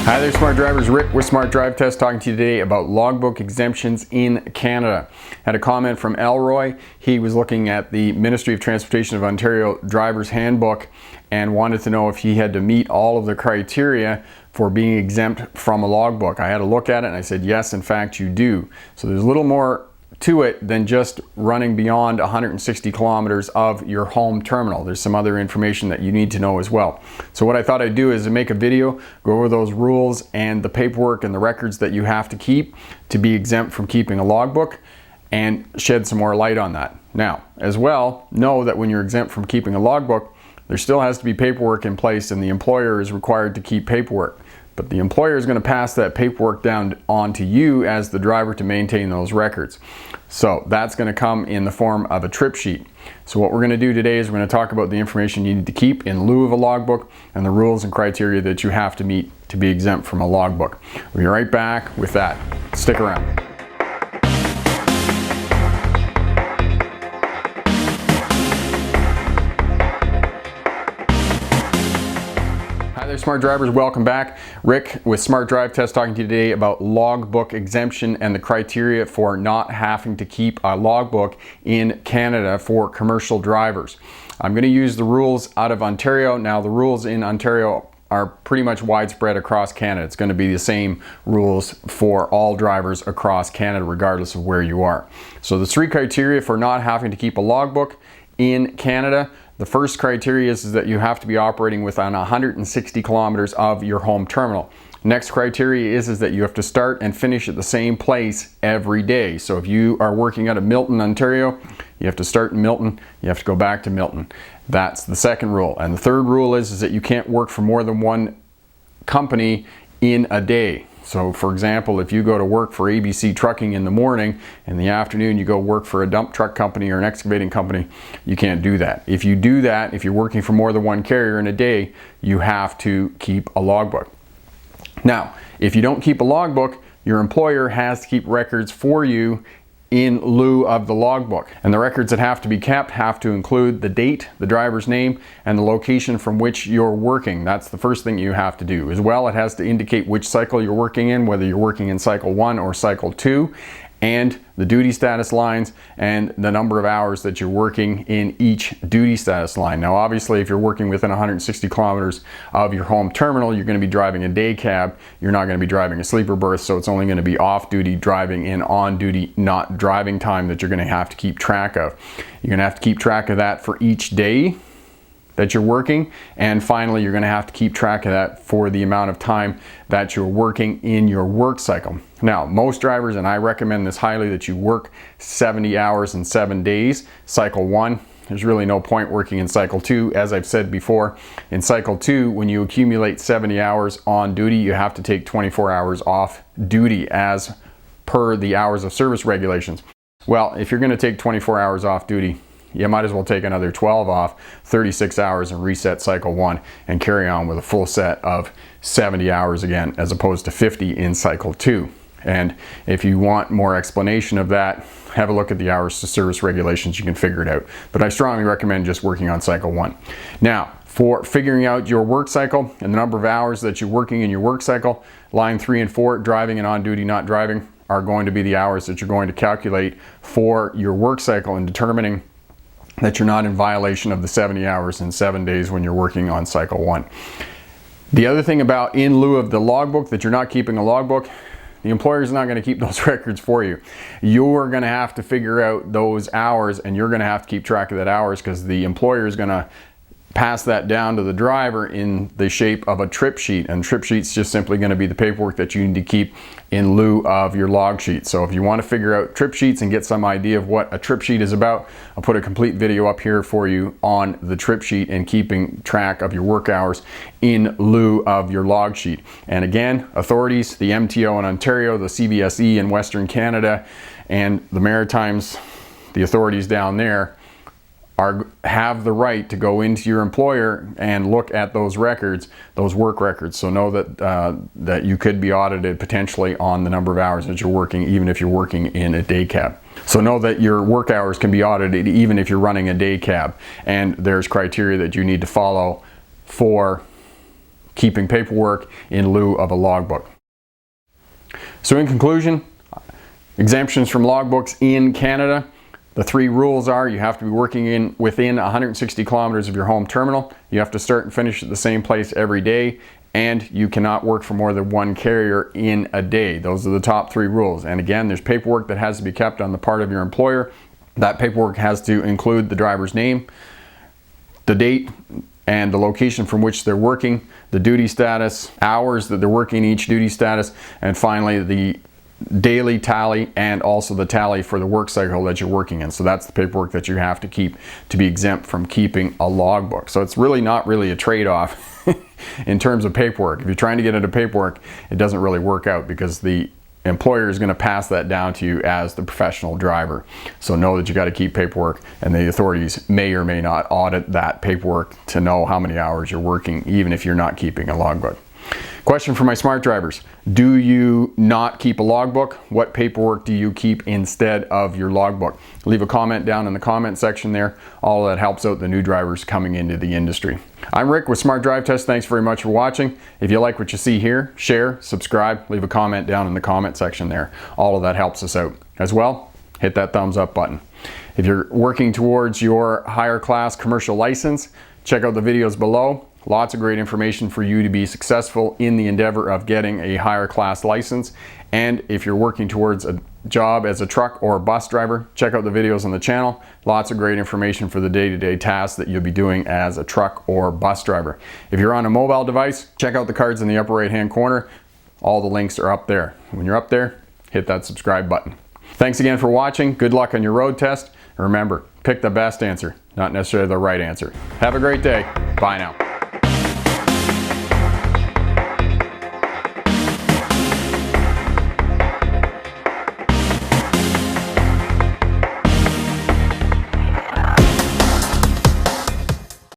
Hi there, smart drivers. Rick with Smart Drive Test talking to you today about logbook exemptions in Canada. Had a comment from Elroy. He was looking at the Ministry of Transportation of Ontario Driver's Handbook and wanted to know if he had to meet all of the criteria for being exempt from a logbook. I had a look at it and I said, yes, in fact, you do. So there's a little more to it than just running beyond 160 kilometers of your home terminal. There's some other information that you need to know as well. So what I thought I'd do is make a video, go over those rules and the paperwork and the records that you have to keep to be exempt from keeping a logbook, and shed some more light on that. Now, as well, know that when you're exempt from keeping a logbook, there still has to be paperwork in place, and the employer is required to keep paperwork. But the employer is going to pass that paperwork down on to you as the driver to maintain those records. So that's going to come in the form of a trip sheet. So what we're going to do today is we're going to talk about the information you need to keep in lieu of a logbook and the rules and criteria that you have to meet to be exempt from a logbook. We'll be right back with that. Stick around. Hi there, smart drivers. Welcome back. Rick with Smart Drive Test talking to you today about logbook exemption and the criteria for not having to keep a logbook in Canada for commercial drivers. I'm going to use the rules out of Ontario. Now, the rules in Ontario are pretty much widespread across Canada. It's going to be the same rules for all drivers across Canada, regardless of where you are. So the three criteria for not having to keep a logbook in Canada. The first criteria is that you have to be operating within 160 kilometers of your home terminal. Next criteria is that you have to start and finish at the same place every day. So if you are working out of Milton, Ontario, you have to start in Milton, you have to go back to Milton. That's the second rule. And the third rule is that you can't work for more than one company in a day. So for example, if you go to work for ABC Trucking in the morning, in the afternoon you go work for a dump truck company or an excavating company, you can't do that. If you do that, if you're working for more than one carrier in a day, you have to keep a logbook. Now, if you don't keep a logbook, your employer has to keep records for you in lieu of the logbook. And the records that have to be kept have to include the date, the driver's name, and the location from which you're working. That's the first thing you have to do. As well, it has to indicate which cycle you're working in, whether you're working in cycle 1 or cycle 2, and the duty status lines and the number of hours that you're working in each duty status line. Now, obviously, if you're working within 160 kilometers of your home terminal, you're going to be driving a day cab. You're not going to be driving a sleeper berth, so it's only going to be off-duty driving and on-duty not driving time that you're going to have to keep track of. You're going to have to keep track of that for each day that you're working, and finally you're going to have to keep track of that for the amount of time that you're working in your work cycle. Now, most drivers, and I recommend this highly, that you work 70 hours in 7 days. Cycle 1, there's really no point working in cycle 2. As I've said before, in cycle 2, when you accumulate 70 hours on duty, you have to take 24 hours off duty as per the hours of service regulations. Well, if you're going to take 24 hours off duty, you might as well take another 12 off, 36 hours, and reset cycle 1 and carry on with a full set of 70 hours again, as opposed to 50 in cycle 2. And if you want more explanation of that, have a look at the hours to service regulations. You can figure it out. But I strongly recommend just working on cycle 1. Now, for figuring out your work cycle and the number of hours that you're working in your work cycle, line 3 and 4, driving and on duty not driving, are going to be the hours that you're going to calculate for your work cycle in determining that you're not in violation of the 70 hours in 7 days when you're working on cycle 1. The other thing about in lieu of the logbook, that you're not keeping a logbook, the employer is not going to keep those records for you. You're going to have to figure out those hours, and you're going to have to keep track of that hours, because the employer is going to pass that down to the driver in the shape of a trip sheet, and trip sheet's just simply going to be the paperwork that you need to keep in lieu of your log sheet. So if you want to figure out trip sheets and get some idea of what a trip sheet is about, I'll put a complete video up here for you on the trip sheet and keeping track of your work hours in lieu of your log sheet. And again, authorities, the MTO in Ontario, the CBSE in Western Canada, and the Maritimes, the authorities down there, have the right to go into your employer and look at those records, those work records. So know that that you could be audited potentially on the number of hours that you're working, even if you're working in a day cab. So know that your work hours can be audited even if you're running a day cab, and there's criteria that you need to follow for keeping paperwork in lieu of a logbook. So in conclusion, exemptions from logbooks in Canada. The 3 rules are: you have to be working within 160 kilometers of your home terminal, you have to start and finish at the same place every day, and you cannot work for more than 1 carrier in a day. Those are the top 3 rules. And again, there's paperwork that has to be kept on the part of your employer. That paperwork has to include the driver's name, the date, and the location from which they're working, the duty status, hours that they're working each duty status, and finally the daily tally and also the tally for the work cycle that you're working in. So that's the paperwork that you have to keep to be exempt from keeping a logbook. So it's really not really a trade-off in terms of paperwork. If you're trying to get into paperwork, it doesn't really work out because the employer is going to pass that down to you as the professional driver. So know that you got to keep paperwork, and the authorities may or may not audit that paperwork to know how many hours you're working, even if you're not keeping a logbook. Question for my smart drivers: do you not keep a logbook? What paperwork do you keep instead of your logbook? Leave a comment down in the comment section there. All of that helps out the new drivers coming into the industry. I'm Rick with Smart Drive Test. Thanks very much for watching. If you like what you see here, share, subscribe, leave a comment down in the comment section there. All of that helps us out. As well, hit that thumbs up button. If you're working towards your higher class commercial license, check out the videos below. Lots of great information for you to be successful in the endeavor of getting a higher class license. And if you're working towards a job as a truck or a bus driver, check out the videos on the channel. Lots of great information for the day-to-day tasks that you'll be doing as a truck or bus driver. If you're on a mobile device, check out the cards in the upper right-hand corner. All the links are up there. When you're up there, hit that subscribe button. Thanks again for watching. Good luck on your road test. And remember, pick the best answer, not necessarily the right answer. Have a great day. Bye now.